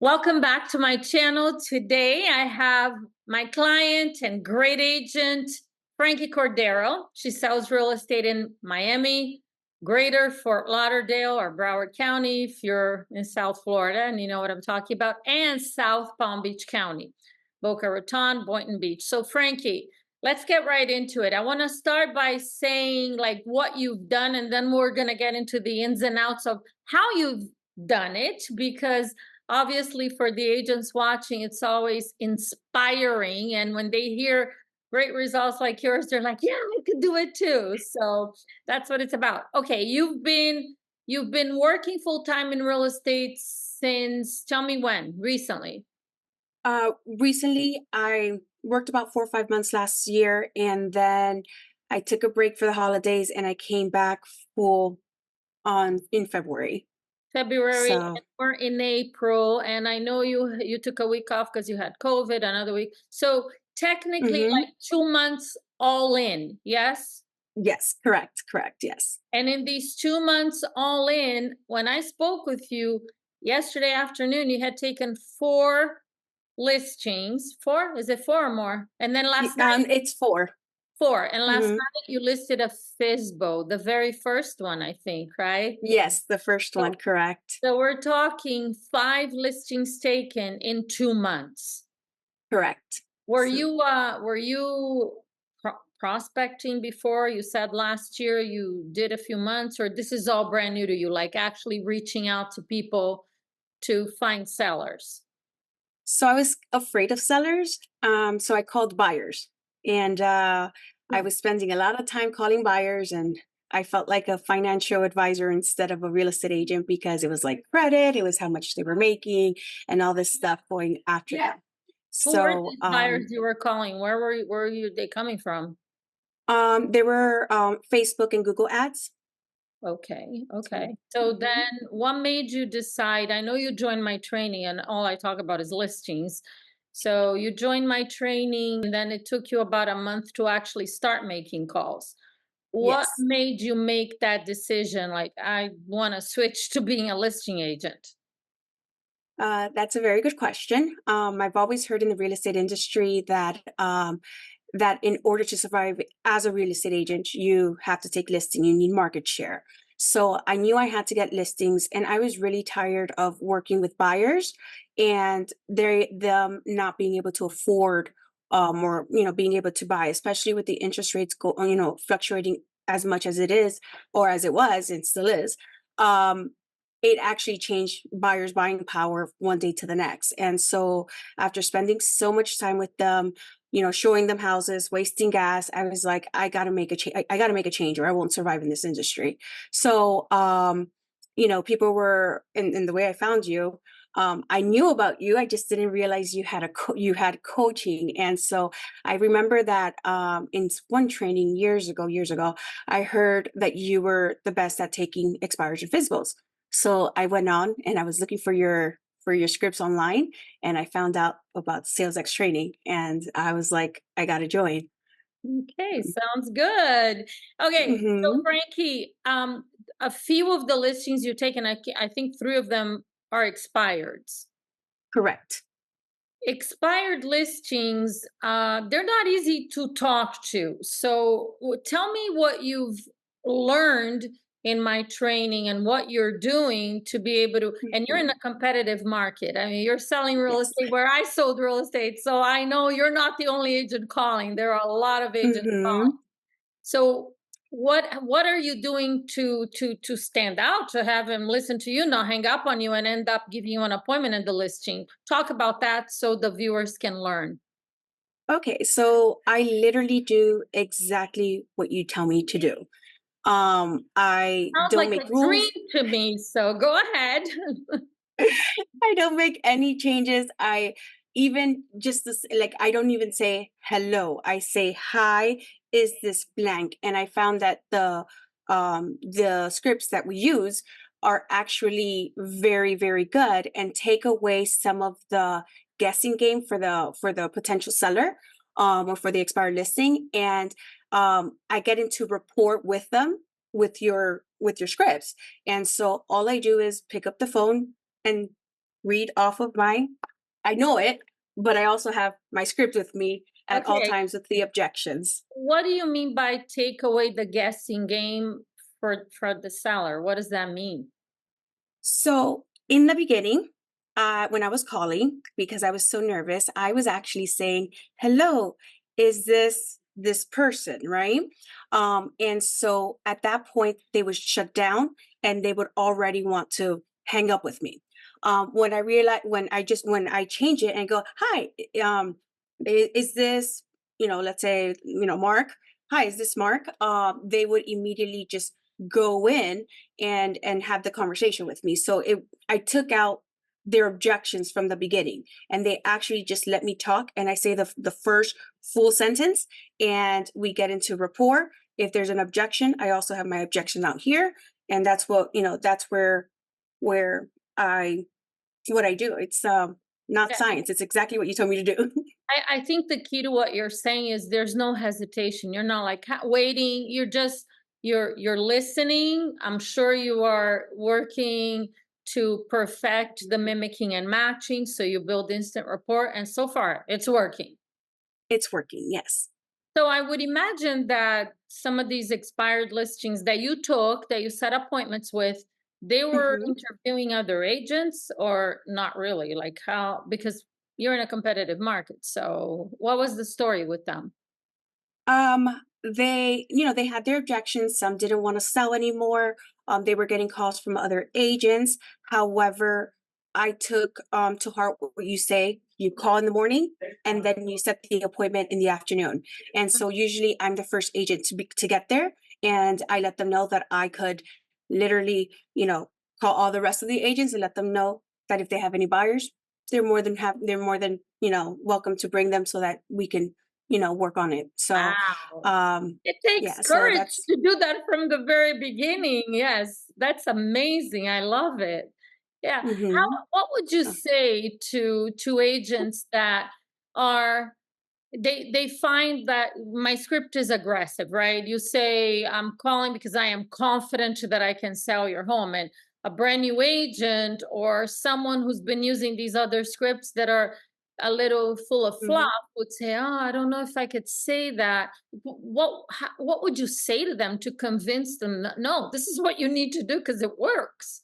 Welcome back to my channel. Today I have my client and great agent, Frankie Cordero. She sells real estate in Miami, Greater Fort Lauderdale or Broward County if you're in South Florida and you know what I'm talking about, and South Palm Beach County, Boca Raton, Boynton Beach. So Frankie, let's get right into it. I want to start by saying like what you've done, and then we're going to get into the ins and outs of how you've done it, because obviously for the agents watching, it's always inspiring, and when they hear great results like yours, they're like, yeah, I could do it too. So that's what it's about. Okay, you've been working full-time in real estate since, tell me when, recently. Recently, I worked about 4 or 5 months last year, and then I took a break for the holidays, and I came back full on in February. February, So, and we're in April, and I know you took a week off because you had COVID, another week. So technically hmm like 2 months all in, yes? yes, correct, yes, And in these 2 months all in, when I spoke with you yesterday afternoon, you had taken four listings. Four? Is it four or more? And then last night, it's four. four. And last hmm night you listed a FISBO, the very first one, I think, right? Yes, the first So, one, correct, so we're talking five listings taken in 2 months. correct. Were you prospecting before? You said last year you did a few months, or this is all brand new to you, like actually reaching out to people to find sellers? So I was afraid of sellers, so I called buyers, and I was spending a lot of time calling buyers, and I felt like a financial advisor instead of a real estate agent because it was like credit, it was how much they were making, and all this stuff going after them. Who were So these buyers you were calling? Where were they coming from? there were Facebook and Google ads. Okay, okay. So Mhm. then what made you decide? I know you joined my training and all I talk about is listings. So you joined my training, and then it took you about a month to actually start making calls. What Yes. made you make that decision? Like, I want to switch to being a listing agent. That's a very good question. I've always heard in the real estate industry that in order to survive as a real estate agent, you have to take listing. You need market share. So I knew I had to get listings, and I was really tired of working with buyers and them not being able to afford or being able to buy, especially with the interest rates fluctuating as much as it is or as it was and still is. Um, it actually changed buyers' buying power one day to the next. And so after spending so much time with them, showing them houses, wasting gas, I was like, I got to make a change. I got to make a change, or I won't survive in this industry. So, people were, in the way I found you. I knew about you. I just didn't realize you had coaching, and so I remember that in one training years ago, I heard that you were the best at taking expires and FISBOs. So I went on and I was looking for your scripts online, and I found out about Sales X training, and I was like, I got to join. Okay, sounds good. Okay, so hmm Frankie, a few of the listings you've taken, I think three of them are expired. Correct. Expired listings, they're not easy to talk to. So tell me what you've learned in my training and what you're doing to be able to, and you're in hmm a competitive market. I mean, you're selling real Yes. estate where I sold real estate. So I know you're not the only agent calling. There are a lot of agents calling. hmm So what are you doing to stand out, to have him listen to you, not hang up on you, and end up giving you an appointment in the listing? Talk about that so the viewers can learn. Okay, so I literally do exactly what you tell me to do. I Sounds don't like make a dream rules. to me. So go ahead. I don't make any changes. I even just this, like, I don't even say hello. I say hi, is this blank? And I found that the scripts that we use are actually very, very good and take away some of the guessing game for the potential seller or for the expired listing. And I get into rapport with them with your scripts. And so all I do is pick up the phone and read off of I know it, but I also have my script with me at all Okay. times with the objections. What do you mean by take away the guessing game for the seller? What does that mean? So in the beginning, when I was calling, because I was so nervous, I was actually saying, "Hello, is this person?" Right? And so at that point, they would shut down and they would already want to hang up with me. When I realized, when I change it and go, "Hi, is this, let's say, Mark? Hi, is this Mark?" They would immediately just go in and have the conversation with me. So I took out their objections from the beginning, and they actually just let me talk, and I say the first full sentence, and we get into rapport. If there's an objection, I also have my objection out here, and that's that's where I what I do. It's not science. It's exactly what you told me to do. I think the key to what you're saying is there's no hesitation. You're not like waiting. You're listening. I'm sure you are working to perfect the mimicking and matching so you build instant rapport. And so far, it's working. It's working. Yes. So I would imagine that some of these expired listings that you took, that you set appointments with, they were Mhm. interviewing other agents or not really? Like how, because you're in a competitive market. So what was the story with them? They had their objections. Some didn't want to sell anymore. They were getting calls from other agents. However, I took to heart what you say. You call in the morning, and then you set the appointment in the afternoon. And so usually, I'm the first agent to get there, and I let them know that I could literally, call all the rest of the agents and let them know that if they have any buyers, they're more than welcome to bring them so that we can work on it. So, Wow. um, It takes yeah, so courage that's to do that from the very beginning. Yes, that's amazing. I love it. Yeah. How mhm. what would you Uh, say to agents that are they find that my script is aggressive, right? You say I'm calling because I am confident that I can sell your home, and a brand new agent or someone who's been using these other scripts that are a little full of fluff mhm. would say, "Oh, I don't know if I could say that." What would you say to them to convince them that no, this is what you need to do because it works?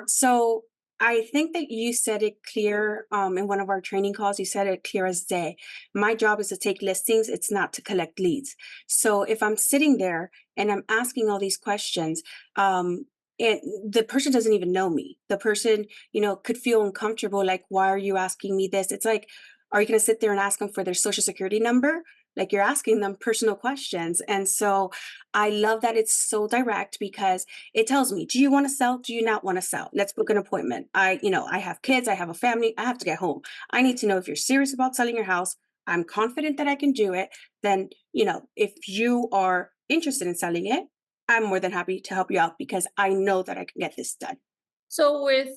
So I think that you said it clear in one of our training calls. You said it clear as day. My job is to take listings, it's not to collect leads. So if I'm sitting there and I'm asking all these questions, and the person doesn't even know me, the person, could feel uncomfortable, like, why are you asking me this? It's like, are you going to sit there and ask them for their social security number? Like, you're asking them personal questions. And so I love that it's so direct because it tells me, do you want to sell? Do you not want to sell? Let's book an appointment. I have kids, I have a family, I have to get home. I need to know if you're serious about selling your house. I'm confident that I can do it. Then, if you are interested in selling it, I'm more than happy to help you out because I know that I can get this done. So with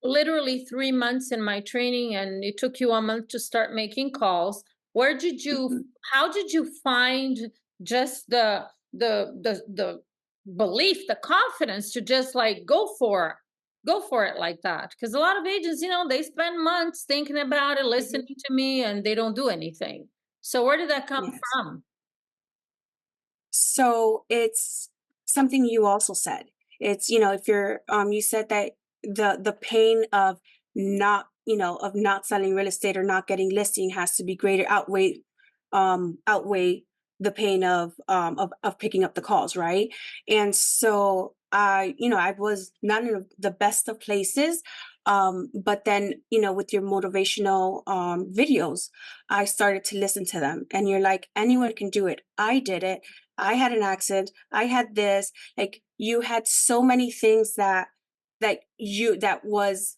literally 3 months in my training, and it took you a month to start making calls, where did you Mhm. how did you find just the belief, the confidence to just like go for it like that? Because a lot of agents, they spend months thinking about it, listening Mhm. to me, and they don't do anything. So where did that come Yes. from? So it's something you also said. It's, if you're you said that the pain of not selling real estate or not getting listing has to be greater, outweigh the pain of picking up the calls, right? And so I was not in the best of places. But then, with your motivational videos, I started to listen to them, and you're like, anyone can do it. I did it. I had an accent. I had this. Like, you had so many things that was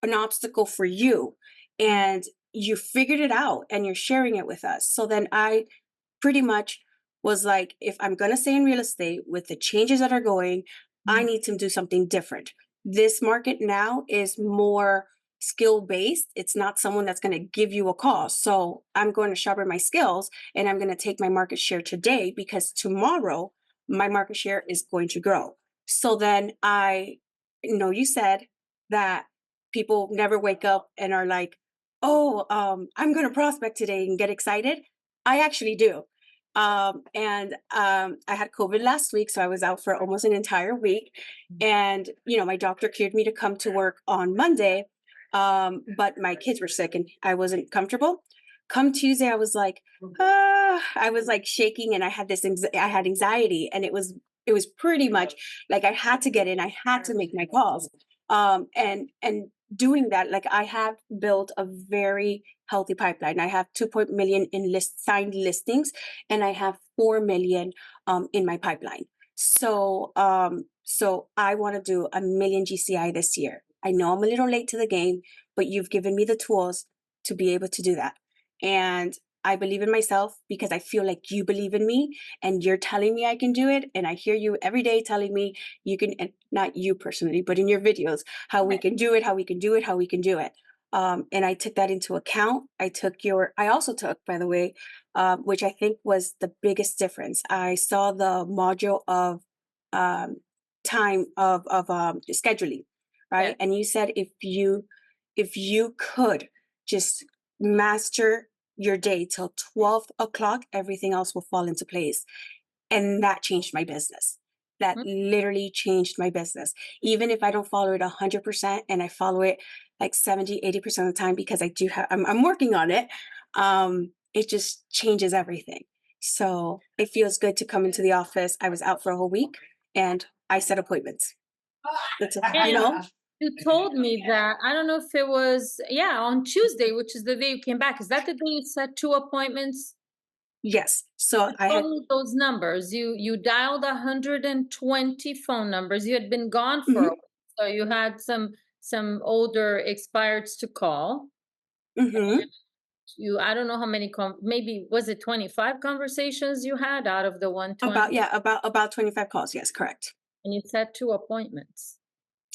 an obstacle for you, and you figured it out and you're sharing it with us. So then I pretty much was like, if I'm going to stay in real estate with the changes that are going, I Mhm. need to do something different. This market now is more skill based. It's not someone that's going to give you a call. So I'm going to sharpen my skills, and I'm going to take my market share today because tomorrow my market share is going to grow. So then you said that people never wake up and are like, "Oh, I'm going to prospect today," and get excited. I actually do. I had COVID last week, so I was out for almost an entire week. And my doctor cleared me to come to work on Monday, but my kids were sick and I wasn't comfortable. Come Tuesday, I was like, I was like shaking, and I had I had anxiety, and it was pretty much like I had to get in, I had to make my calls. And doing that, like, I have built a very healthy pipeline. I have 2 million in signed listings, and I have 4 million in my pipeline. So I want to do a million GCI this year. I know I'm a little late to the game, but you've given me the tools to be able to do that. And I believe in myself because I feel like you believe in me, and you're telling me I can do it. And I hear you every day telling me you can, and not you personally, but in your videos, how we can do it, how we can do it, how we can do it. And I took that into account. I also took, by the way, which I think was the biggest difference. I saw the module of um, time of scheduling, Yeah. right? And you said if you could just master your day till 12 o'clock, everything else will fall into place. And that changed my business. That Mhm. literally changed my business. Even if I don't follow it 100%, and I follow it like 70, 80% of the time, because I'm working on it. It just changes everything. So it feels good to come into the office. I was out for a whole week, and I set appointments. That's, And you told me that, I don't know if it was, yeah, on Tuesday, which is the day you came back. Is that the day you set 2 appointments? yes. So You I told had, me those numbers. You dialed 120 phone numbers. You had been gone for a mhm, week, so you had some older expireds to call. mhm. You, I don't know how many maybe was it 25 conversations you had out of the 120, About 25 calls. Yes, correct. and you set 2 appointments.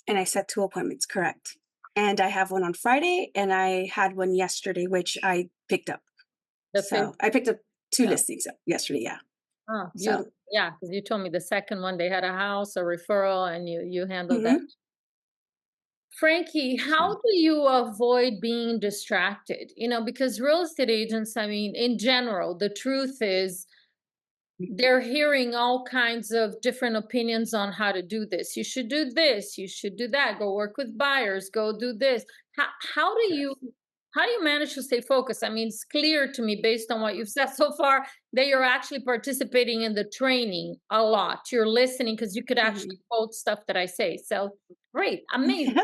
And I set 2 appointments, correct. And I have one on Friday, and I had one yesterday, which I picked up. The fifth, So I picked up 2 yeah. listings yesterday, yeah. Oh, So beautiful. Yeah, because you told me the second one they had a house, a referral, and you handled that. mhm. Frankie, how do you avoid being distracted? Because real estate agents, I mean, in general, the truth is they're hearing all kinds of different opinions on how to do this. You should do this, you should do that, go work with buyers, go do this. How do you manage to stay focused? I mean, it's clear to me based on what you've said so far that you're actually participating in the training a lot. You're listening because you could actually Mhm. quote stuff that I say. So great, amazing.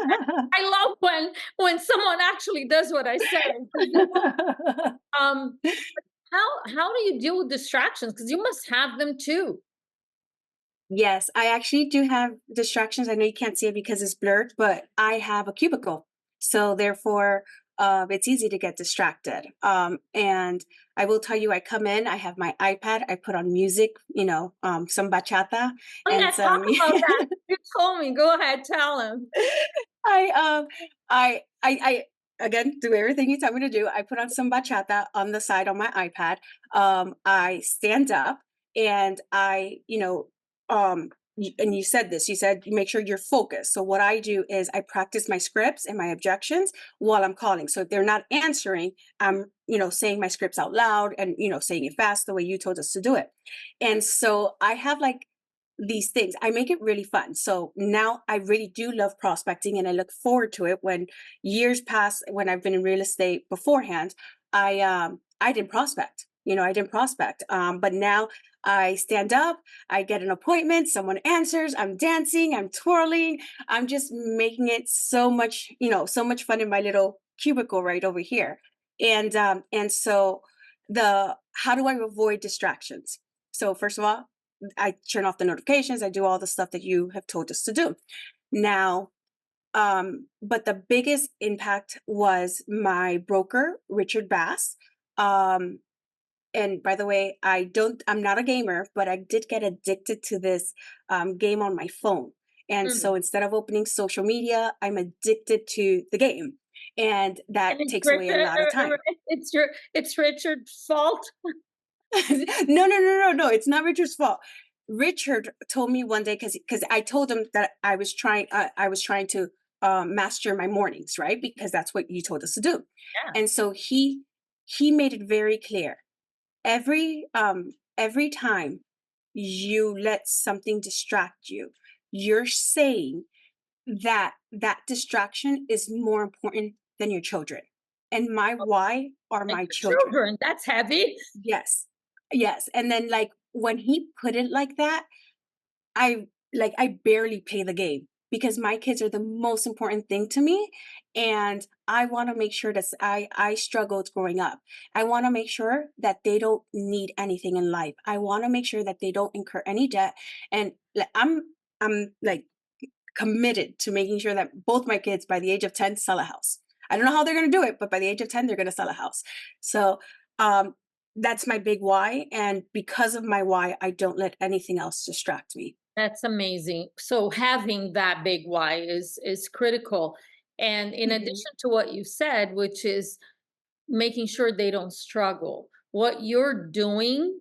I love when someone actually does what I say. Um, how do you deal with distractions? Because you must have them too. Yes, I actually do have distractions. I know you can't see it because it's blurred, but I have a cubicle. So therefore, it's easy to get distracted. And I will tell you, I come in, I have my iPad, I put on music, some bachata Oh yeah, and talk some about that. You told me. Go ahead, tell him. I I again do everything you tell me to do. I put on some bachata on the side on my iPad. I stand up, and and you said this. You said you make sure you're focused. So what I do is I practice my scripts and my objections while I'm calling. So if they're not answering, I'm saying my scripts out loud, and saying it fast the way you told us to do it. And so I have like these things. I make it really fun. So now I really do love prospecting, and I look forward to it. When years pass, when I've been in real estate beforehand, I didn't prospect. I didn't prospect. But now I stand up, I get an appointment, someone answers, I'm dancing, I'm twirling, I'm just making it so much fun in my little cubicle right over here. And so the how do I avoid distractions? So first of all, I turn off the notifications. I do all the stuff that you have told us to do. Now, but the biggest impact was my broker, Richard Bass. Um, and by the way, I'm not a gamer, but I did get addicted to this game on my phone. And Mm. so instead of opening social media, I'm addicted to the game. And And that it's takes away a lot of time. it's Richard's fault. No, no, no, no, no. It's not Richard's fault. Richard told me one day, because I told him that I was trying to master my mornings, right? Because that's what you told us to do. Yeah. And so he made it very clear. Every time you let something distract you, you're saying that that distraction is more important than your children. And my why are Like my your children. children, that's heavy. Yes. Yes. And then like when he put it like that, I barely play the game because my kids are the most important thing to me, and I want to make sure that I struggled growing up. I want to make sure that they don't need anything in life. I want to make sure that they don't incur any debt, and I'm like committed to making sure that both my kids by the age of 10 sell a house. I don't know how they're going to do it, but by the age of 10 they're going to sell a house. So, um that's my big why, and because of my why, I don't let anything else distract me. That's amazing. So having that big why is critical. And in Mhm. addition to what you said, which is making sure they don't struggle, what you're doing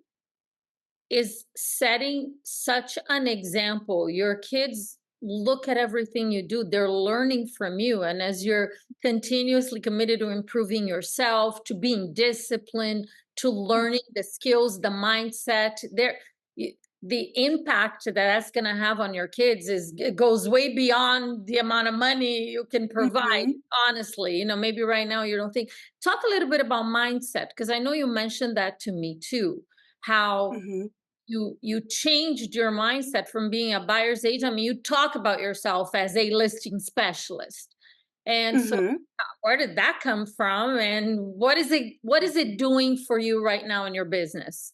is setting such an example. Your kids look at everything you do, they're learning from you. And as you're continuously committed to improving yourself, to being disciplined, to learning the skills, the mindset, the impact that that's going to have on your kids is it goes way beyond the amount of money you can provide. Mhm. Honestly, maybe right now you don't think. Talk a little bit about mindset, because I know you mentioned that to me too, how Mhm. you changed your mindset from being a buyer's agent. I mean, you talk about yourself as a listing specialist. And so Mhm. where did that come from? And what is it doing for you right now in your business?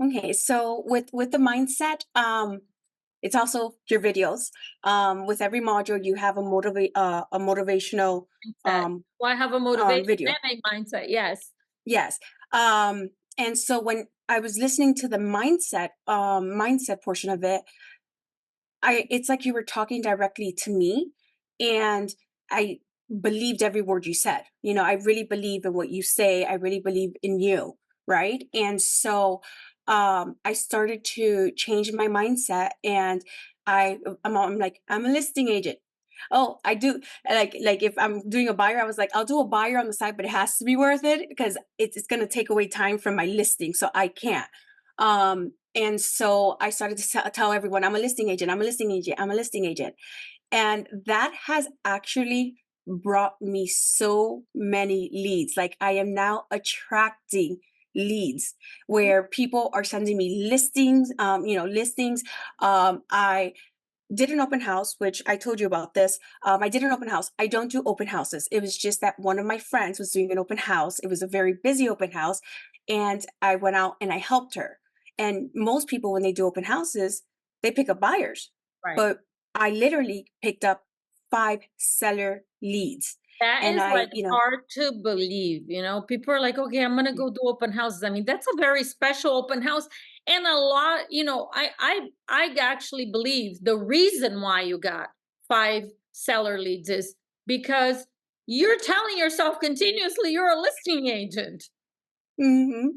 Okay, so with the mindset, it's also your videos. With every module, you have a motivational Mindset. um, Well, I have a motivation video. and a mindset. Yes. Yes. And so when I was listening to the mindset portion of it, I it's like you were talking directly to me, and I believed every word you said. I really believe in what you say. I really believe in you, right? And so I started to change my mindset, and I'm like, I'm a listing agent. Oh, I do like if I'm doing a buyer, I was like, I'll do a buyer on the side, but it has to be worth it because it's going to take away time from my listing, so I can't. And so I started to tell everyone, I'm a listing agent, I'm a listing agent, I'm a listing agent. And that has actually brought me so many leads. Like I am now attracting leads where people are sending me listings. I did an open house, which I told you about this. I did an open house. I don't do open houses. It was just that one of my friends was doing an open house. It was a very busy open house. And I went out and I helped her. And most people, when they do open houses, they pick up buyers. Right. But I literally picked up 5 seller leads. That And is I, like hard to believe. People are like, okay, I'm gonna go do open houses. I mean, that's a very special open house. And a lot, I actually believe the reason why you got 5 seller leads is because you're telling yourself continuously you're a listing agent. Mhm.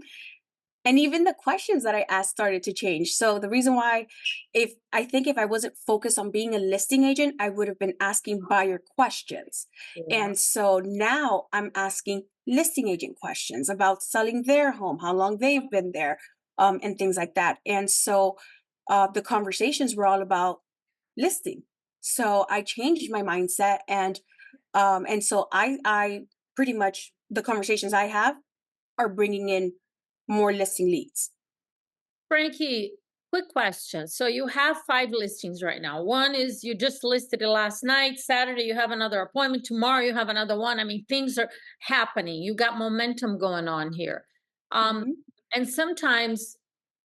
And even the questions that I asked started to change. So the reason why, if I wasn't focused on being a listing agent, I would have been asking buyer questions. Yeah. And so now I'm asking listing agent questions about selling their home, how long they've been there, and things like that. And so the conversations were all about listing. So I changed my mindset, and so I pretty much, the conversations I have are bringing in more listing leads. Frankie, quick question. So you have 5 listings right now. One is you just listed it last night. Saturday, you have another appointment. Tomorrow, you have another one. I mean, things are happening. You got momentum going on here. Um, Mhm. and sometimes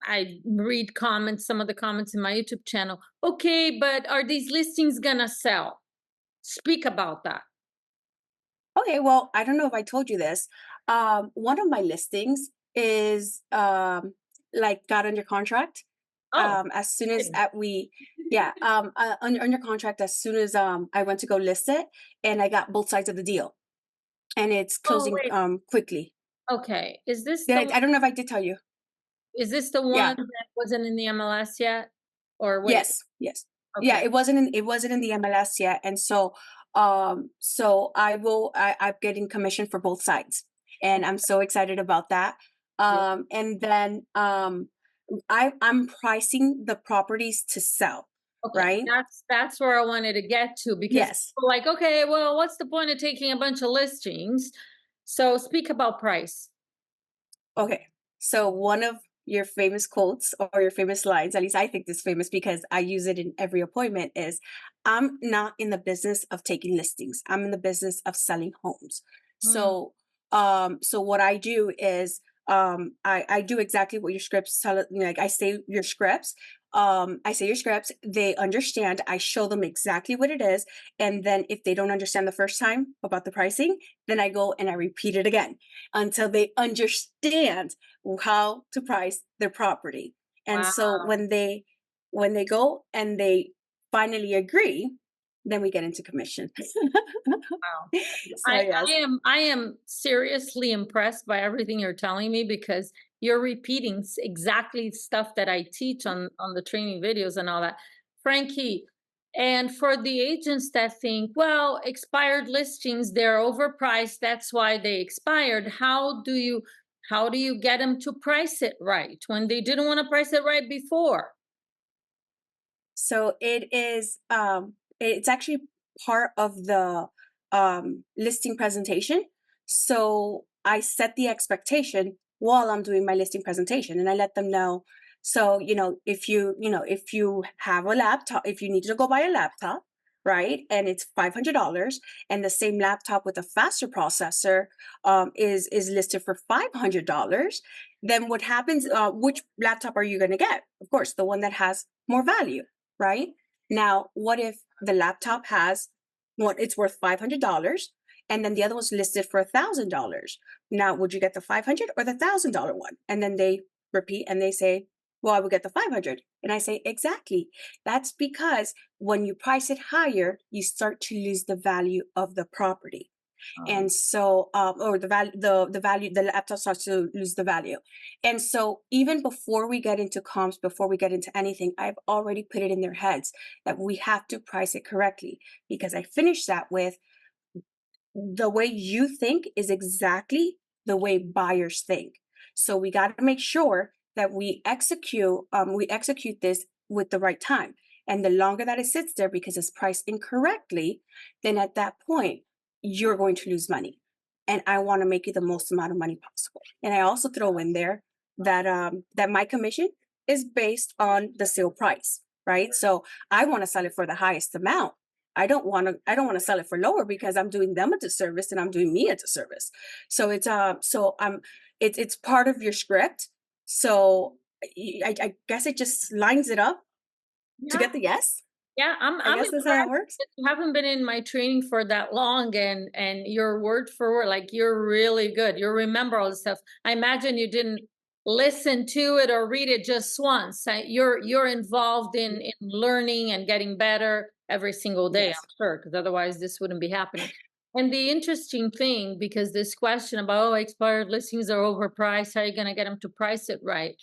I read comments, some of the comments in my YouTube channel. Okay, but are these listings gonna sell? Speak about that. Okay, well, I don't know if I told you this. One of my listings is like got under contract. Oh, As soon as exciting. at we, yeah, under contract as soon as I went to go list it, and I got both sides of the deal, and it's Oh, closing wait. quickly. Okay. Is this Did the one? I don't know if I did tell you. Is this the Yeah. one that wasn't in the MLS yet? Or wait? Yes. Yes. Yeah, Okay. it wasn't in the MLS yet, and so I'm getting commission for both sides, and I'm so excited about that. Yeah. And then I'm pricing the properties to sell, Okay. right? That's where I wanted to get to because Yes. people are like, okay, well, what's the point of taking a bunch of listings? So speak about price. Okay. So one of your famous quotes or your famous lines, at least I think this famous because I use it in every appointment, is I'm not in the business of taking listings. I'm in the business of selling homes. Mm, So what I do is I do exactly what your scripts tell, like I say your scripts, they understand, I show them exactly what it is. And then if they don't understand the first time about the pricing, then I go and I repeat it again until they understand how to price their property. And wow. so when they go and they finally agree, then we get into commission. Wow. So yes. I am seriously impressed by everything you're telling me because you're repeating exactly stuff that I teach on the training videos and all that. Frankie, and for the agents that think, well, expired listings, they're overpriced, that's why they expired. How do you get them to price it right when they didn't want to price it right before? So it's actually part of the listing presentation. So I set the expectation while I'm doing my listing presentation and I let them know. So, if you have a laptop, if you need to go buy a laptop, right? And it's $500 and the same laptop with a faster processor is listed for $500, then what happens, which laptop are you going to get? Of course, the one that has more value, right? Now, what if the laptop has what it's worth $500 and then the other one's listed for $1,000? Now, would you get the 500 or the $1,000 one? And then they repeat and they say, well, I would get the 500. And I say, exactly. That's because when you price it higher, you start to lose the value of the property. Um, And so or the value, the laptop starts to lose the value. And so even before we get into comps, before we get into anything, I've already put it in their heads that we have to price it correctly, because I finished that with, the way you think is exactly the way buyers think. So we got to make sure that we execute this with the right time. And the longer that it sits there because it's priced incorrectly, then at that point you're going to lose money. And I want to make you the most amount of money possible. And I also throw in there that my commission is based on the sale price, right? So I want to sell it for the highest amount. I don't want to sell it for lower because I'm doing them a disservice and I'm doing me a disservice. So it's part of your script. So I guess it just lines it up to yeah. get the yes. Yeah, I I'm guess that's how it impressed works. that you haven't been in my training for that long and you're word for word, like you're really good. You remember all this stuff. I imagine you didn't listen to it or read it just once. You're involved in learning and getting better every single day, Yes. I'm sure, because otherwise this wouldn't be happening. And the interesting thing, because this question about, oh, expired listings are overpriced, how are you going to get them to price it right?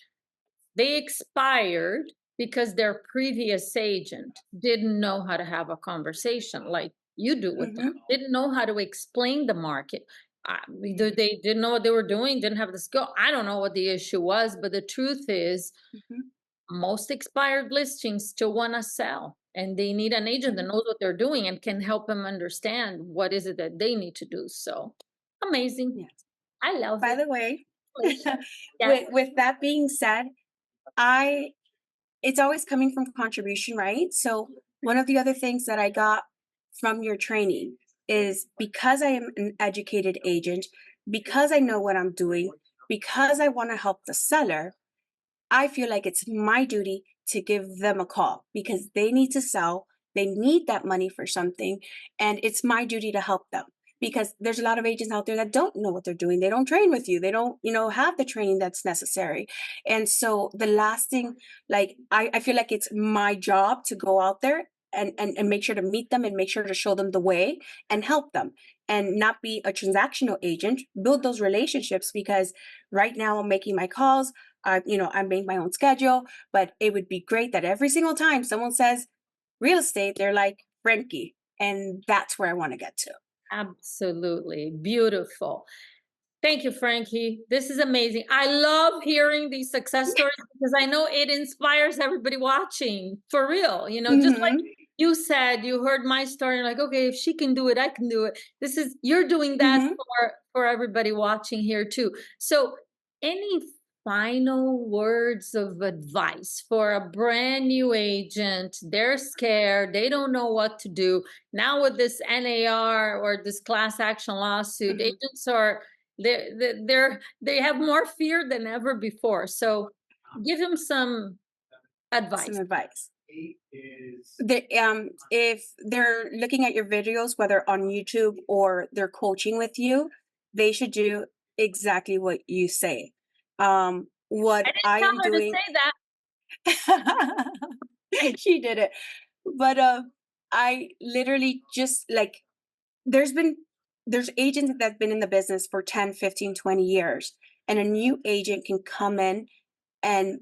They expired because their previous agent didn't know how to have a conversation like you do with them, Mm-hmm. didn't know how to explain the market. Either they didn't know what they were doing, didn't have the skill. I don't know what the issue was, but the truth is, Mm-hmm. most expired listings still want to sell and they need an agent that Mm-hmm. knows what they're doing and can help them understand what is it that they need to do. So amazing. Yes. I love By it. the way, Congratulations. Yes. with that being said, I it's always coming from contribution, right? So one of the other things that I got from your training is, because I am an educated agent, because I know what I'm doing, because I want to help the seller, I feel like it's my duty to give them a call because they need to sell. They need that money for something. And it's my duty to help them, because there's a lot of agents out there that don't know what they're doing. They don't train with you. They don't, have the training that's necessary. And so the last thing, like, I feel like it's my job to go out there and make sure to meet them and make sure to show them the way and help them, and not be a transactional agent, build those relationships, because right now I'm making my calls. I make my own schedule, but it would be great that every single time someone says, real estate, they're like Frankie. And that's where I want to get to. Absolutely. Beautiful. Thank you, Frankie. This is amazing. I love hearing these success stories because I know it inspires everybody watching for real. Just like Hmm. you said, you heard my story, and like, okay, if she can do it, I can do it. You're doing that Hmm. for everybody watching here too. So, any final words of advice for a brand new agent? They're scared, they don't know what to do. Now with this NAR or this class action lawsuit, Hmm. agents are they have more fear than ever before. So give him some Some advice. advice. If they're looking at your videos, whether on YouTube or they're coaching with you, they should do exactly what you say. I What didn't I tell am her to doing, say that. she did it. But I literally just like, there's been, there's agents that have been in the business for 10, 15, 20 years, and a new agent can come in and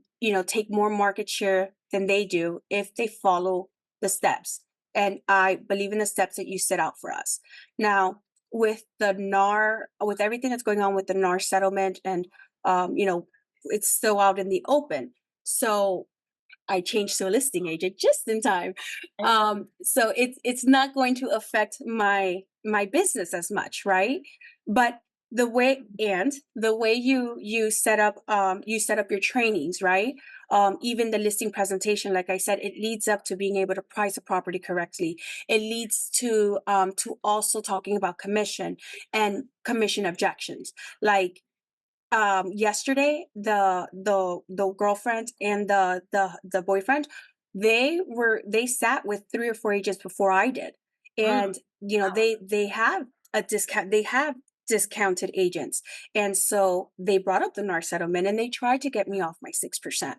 take more market share than they do if they follow the steps. And I believe in the steps that you set out for us. Now, with the NAR, with everything that's going on with the NAR settlement, and it's still out in the open. So I changed to a listing agent just in time. I So it's not going to affect my business as much, right? But the way you set up your trainings, right? Even the listing presentation, like I said, it leads up to being able to price a property correctly. It leads to also talking about commission and commission objections. Like yesterday, the girlfriend and the boyfriend, they sat with 3 or 4 agents before I did. Mm, And they have a discount, they have discounted agents. And so they brought up the NAR settlement and they tried to get me off my 6%.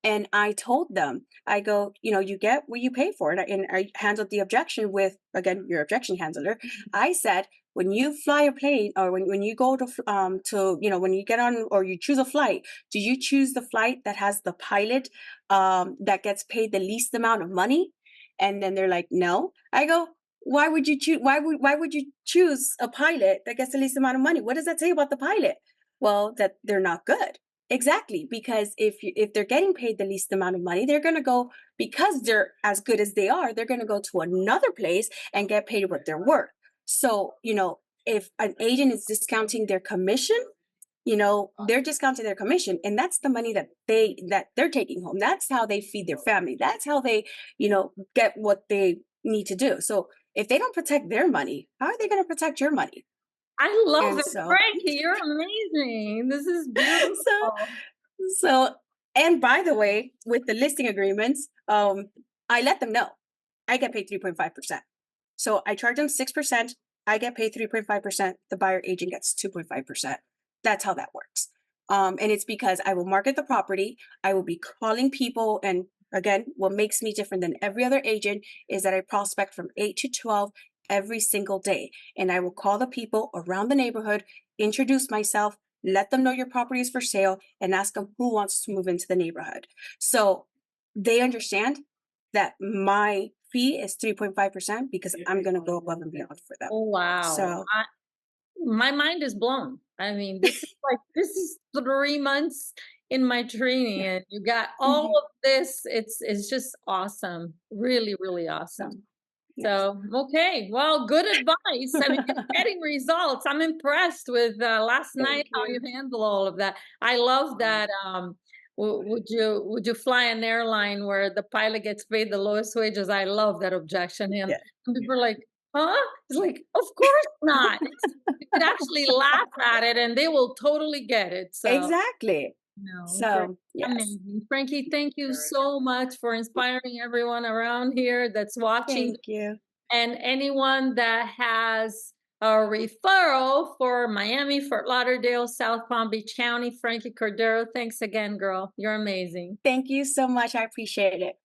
And I told them, I go, you get what you pay for. And I handled the objection with, again, your objection handler. I said, when you fly a plane, or when you go when you get on or you choose a flight, do you choose the flight that has the pilot that gets paid the least amount of money? And then they're like, no. I go, why would you choose a pilot that gets the least amount of money? What does that say about the pilot? Well, that they're not good. Exactly, because if they're getting paid the least amount of money, they're going to go, because they're as good as they are, they're going to go to another place and get paid what they're worth. So, if an agent is discounting their commission, they're discounting their commission, and that's the money that they're taking home. That's how they feed their family. That's how they, get what they need to do. So if they don't protect their money, how are they going to protect your money? I love And it, so, Frankie. You're amazing. This is so, beautiful. so, and by the way, with the listing agreements, I let them know I get paid 3.5%. So I charge them 6%. I get paid 3.5%. The buyer agent gets 2.5%. That's how that works. And it's because I will market the property. I will be calling people. And again, what makes me different than every other agent is that I prospect from 8 to 12 every single day. And I will call the people around the neighborhood, introduce myself, let them know your property is for sale, and ask them who wants to move into the neighborhood. So they understand that my fee is 3.5% because I'm going to go above and beyond for them. Oh, wow. So, My mind is blown. I mean, this is 3 months in my training, yeah. and you got all Mhm. of this. It's just awesome. Really, really awesome. So, yes. So, okay, well, good advice. I mean, it's getting results. I'm impressed with last night Thank how you you. handle all of that. I love that. Would you fly an airline where the pilot gets paid the lowest wages? I love that objection, and Yeah. people are like, "Huh?" It's like, of course not. You could actually laugh at it, and they will totally get it. So. Exactly. No, great. So, yes. Amazing. Frankie, thank you so much for inspiring everyone around here that's watching, Thank you. and anyone that has a referral for Miami, Fort Lauderdale, South Palm Beach County. Frankie Cordero, thanks again, girl. You're amazing. Thank you so much. I appreciate it.